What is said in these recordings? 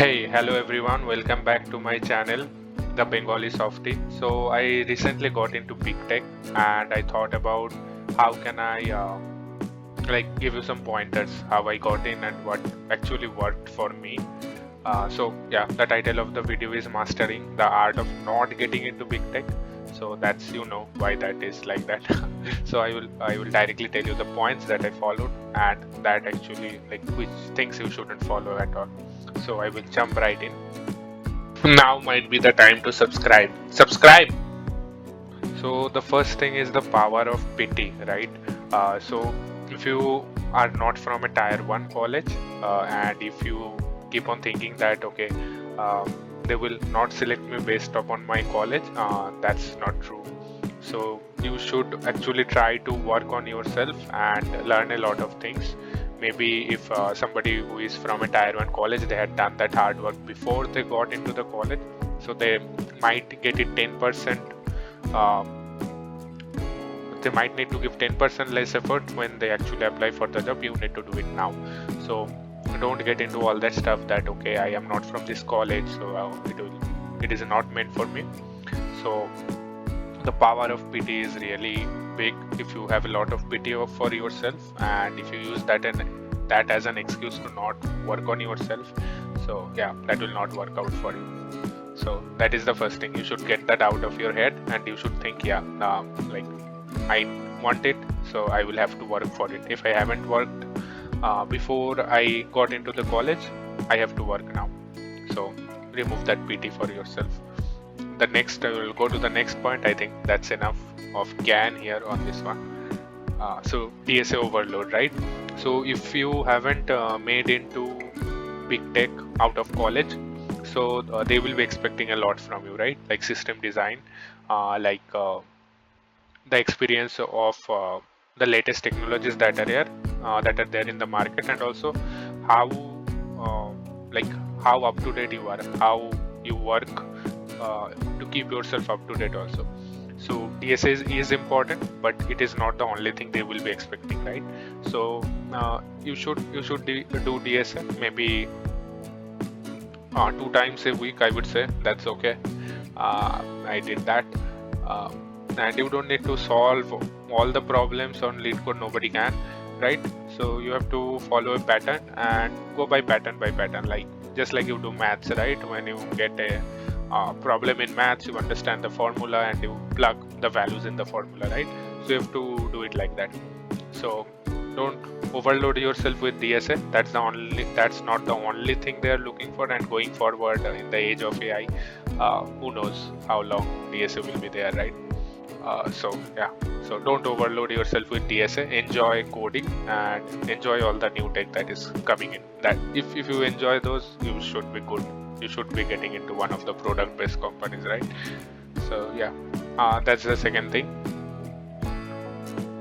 Hey, hello everyone, welcome back to my channel, The Bengali Softie. So I recently got into big tech and I thought about how can I give you some pointers how I got in and what actually worked for me. So yeah, the title of the video is Mastering the Art of Not Getting into Big Tech. So that's why that is like that. So I will directly tell you the points that I followed and that actually like which things you shouldn't follow at all. So I will jump right in. Now might be the time to subscribe. Subscribe! So the first thing is the power of pity, right? So if you are not from a tier 1 college and if you keep on thinking that okay, they will not select me based upon my college, that's not true. So you should actually try to work on yourself and learn a lot of things. Maybe if somebody who is from a tier 1 college, they had done that hard work before they got into the college, so they might get it 10%. Uh, they might need to give 10% less effort when they actually apply for the job. You need to do it now. So don't get into all that stuff that okay, I am not from this college, so it is not meant for me. So the power of pity is really big. If you have a lot of pity for yourself and if you use that as an excuse to not work on yourself, so yeah, that will not work out for you. So that is the first thing. You should get that out of your head and you should think, yeah, like I want it, so I will have to work for it. If I haven't worked before I got into the college, I have to work now. So remove that pity for yourself. The next, I will go to the next point. I think that's enough of GAN here on this one. So DSA overload, right? So if you haven't made into big tech out of college, so they will be expecting a lot from you, right? Like system design, the experience of the latest technologies that are there in the market, and also how uh, like how up to date you are, how you work to keep yourself up to date also. So DSA is important, but it is not the only thing they will be expecting, right? So you should do DSA maybe 2 times a week, I would say. That's okay. I did that. And you don't need to solve all the problems on lead code, nobody can, right? So you have to follow a pattern and go by pattern, like just like you do maths, right? When you get a problem in maths, you understand the formula and you plug the values in the formula, right? So you have to do it like that. So don't overload yourself with DSA. That's not the only thing they are looking for. And going forward in the age of AI, who knows how long DSA will be there, right? So yeah, so don't overload yourself with DSA. Enjoy coding and enjoy all the new tech that is coming in. That if you enjoy those, you should be good. You should be getting into one of the product based companies, right? So yeah, that's the second thing.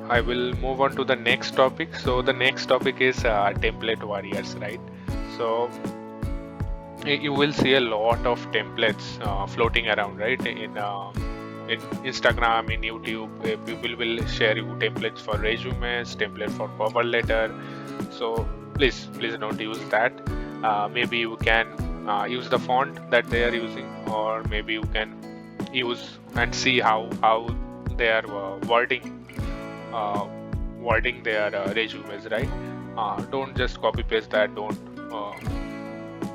I will move on to the next topic. So the next topic is template warriors, right? So you will see a lot of templates floating around, right? In Instagram, in YouTube, people will share you templates for resumes, template for cover letter. So please don't use that. Maybe you can use the font that they are using, or maybe you can use and see how they are wording their resumes, right? Don't just copy paste that.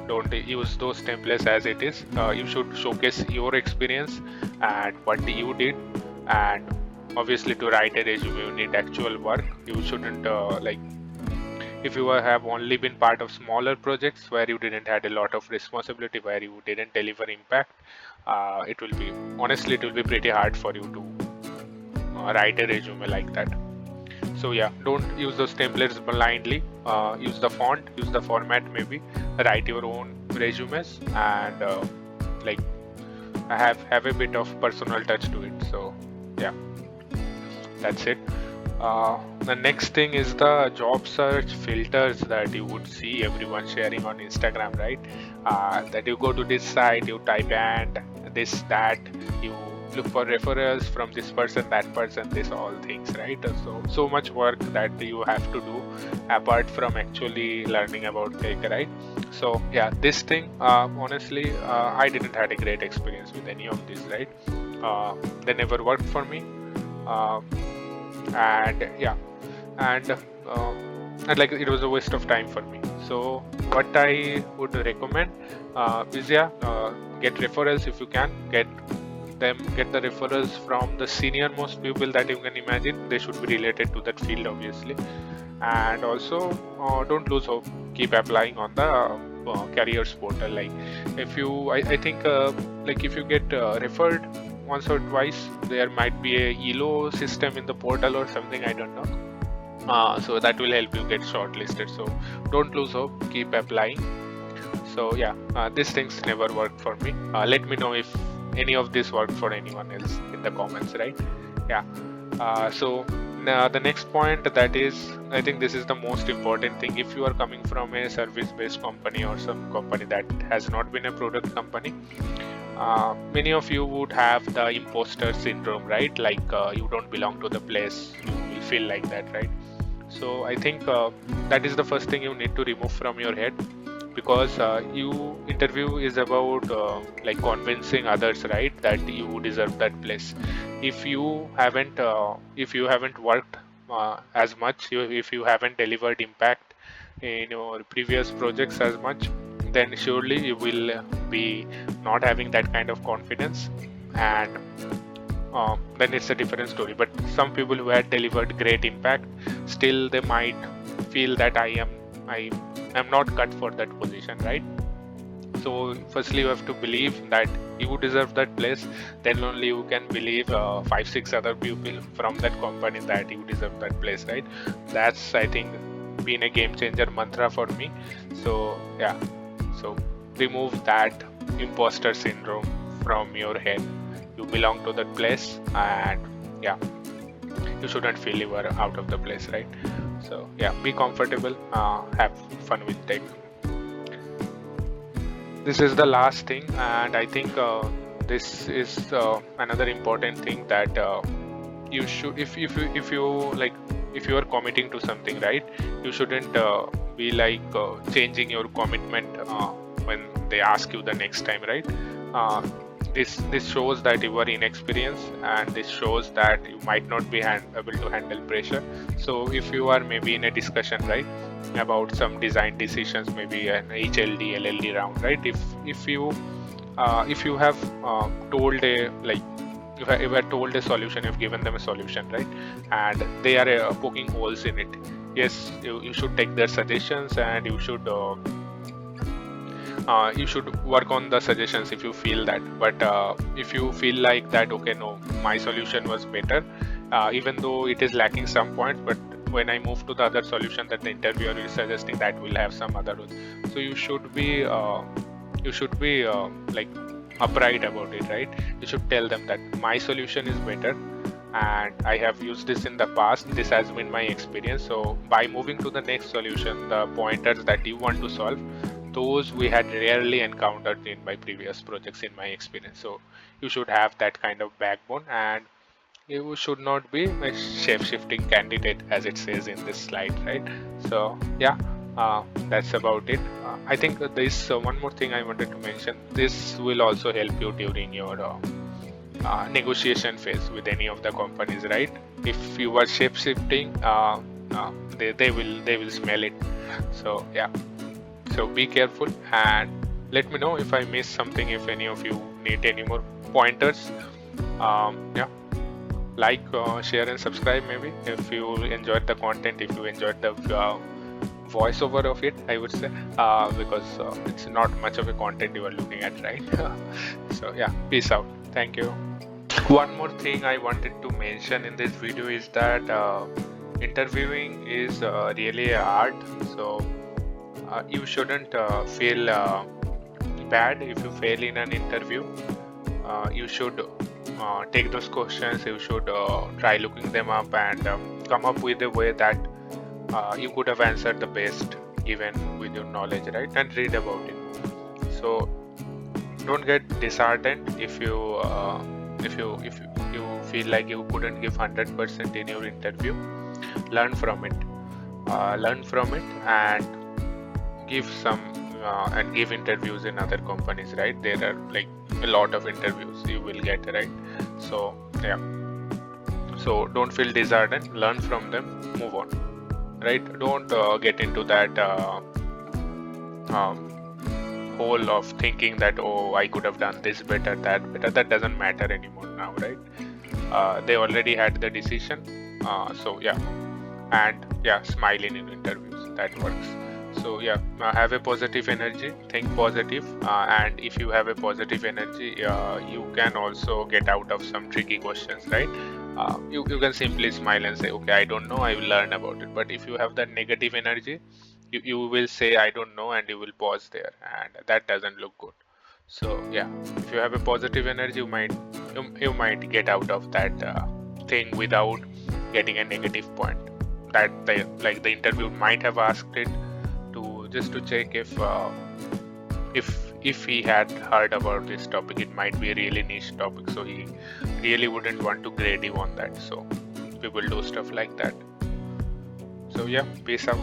Don't use those templates as it is. You should showcase your experience and what you did. And obviously, to write a resume, you need actual work. You shouldn't if you have only been part of smaller projects where you didn't had a lot of responsibility, where you didn't deliver impact, it will be pretty hard for you to write a resume like that. So yeah, don't use those templates blindly. Use the font, use the format, maybe write your own resumes and like have a bit of personal touch to it. So yeah, that's it. The next thing is the job search filters that you would see everyone sharing on Instagram, right? That you go to this site, you type and this, that, you look for referrals from this person, that person, this all things, right? So much work that you have to do apart from actually learning about tech, right? So yeah, this thing, honestly, I didn't had a great experience with any of this, right? They never worked for me. uh, and yeah, and and like it was a waste of time for me. So what I would recommend is, yeah, get referrals if you can. Get the referrals from the senior most people that you can imagine. They should be related to that field, obviously. And also, don't lose hope. Keep applying on the careers portal. Like if you I think like if you get referred once or twice, there might be a ELO system in the portal or something, I don't know. So that will help you get shortlisted. So don't lose hope, keep applying. So yeah, these things never worked for me. Let me know if any of this worked for anyone else in the comments, right? Yeah. So the next point, that is, I think this is the most important thing. If you are coming from a service-based company or some company that has not been a product company, many of you would have the imposter syndrome, right? Like you don't belong to the place, you will feel like that, right? So I think that is the first thing you need to remove from your head, because you interview is about like convincing others, right, that you deserve that place. If you haven't worked as much, if you haven't delivered impact in your previous projects as much, then surely you will be not having that kind of confidence, and then it's a different story. But some people who had delivered great impact, still they might feel that I am not cut for that position, right? So firstly, you have to believe that you deserve that place. Then only you can believe 5-6 other people from that company that you deserve that place, right? That's, I think, been a game changer mantra for me. So yeah, so remove that imposter syndrome from your head. You belong to that place, and yeah, you shouldn't feel you are out of the place, right? So yeah, be comfortable, have fun with tech. This is the last thing, and I think this is another important thing that you should, if you like, if you are committing to something, right, you shouldn't be like changing your commitment when they ask you the next time, right? This shows that you are inexperienced, and this shows that you might not be able to handle pressure. So if you are maybe in a discussion, right, about some design decisions, maybe an HLD LLD round, right, if you have told a, like, if you have told a solution, you've given them a solution, right, and they are poking holes in it, yes, you should take their suggestions, and you should work on the suggestions if you feel that. But if you feel like that, okay, no, my solution was better, even though it is lacking some points, but when I move to the other solution that the interviewer is suggesting, that will have some other rules. So you should be like upright about it, right? You should tell them that my solution is better, and I have used this in the past, this has been my experience. So by moving to the next solution, the pointers that you want to solve, those we had rarely encountered in my previous projects, in my experience. So you should have that kind of backbone, and you should not be a shape-shifting candidate, as it says in this slide, right? So yeah, that's about it. I think there's one more thing I wanted to mention. This will also help you during your negotiation phase with any of the companies, right? If you are shape-shifting, they will smell it. So yeah, so be careful, and let me know if I missed something, if any of you need any more pointers. Yeah, like, share and subscribe maybe if you enjoyed the content, if you enjoyed the voiceover of it, I would say, because it's not much of a content you are looking at, right? So yeah, peace out. Thank you. One more thing I wanted to mention in this video is that interviewing is really a art. So you shouldn't feel bad if you fail in an interview. You should take those questions, you should try looking them up, and come up with a way that you could have answered the best given with your knowledge, right? And read about it. So don't get disheartened if you if you feel like you couldn't give 100% in your interview, learn from it. And give interviews in other companies, right? There are like a lot of interviews you will get, right? So yeah, so don't feel disheartened, learn from them, move on, right? Don't get into that hole of thinking that, oh, I could have done this better, that better. That doesn't matter anymore now, right? They already had the decision. So yeah, and yeah, smile in interviews, that works. So yeah, have a positive energy, think positive, and if you have a positive energy, you can also get out of some tricky questions, right? You can simply smile and say, okay, I don't know, I will learn about it. But if you have that negative energy, you will say, I don't know, and you will pause there, and that doesn't look good. So yeah, if you have a positive energy, you might get out of that thing without getting a negative point. That the interview might have asked it just to check if he had heard about this topic. It might be a really niche topic, so he really wouldn't want to grade you on that. So people do stuff like that. So yeah, peace out.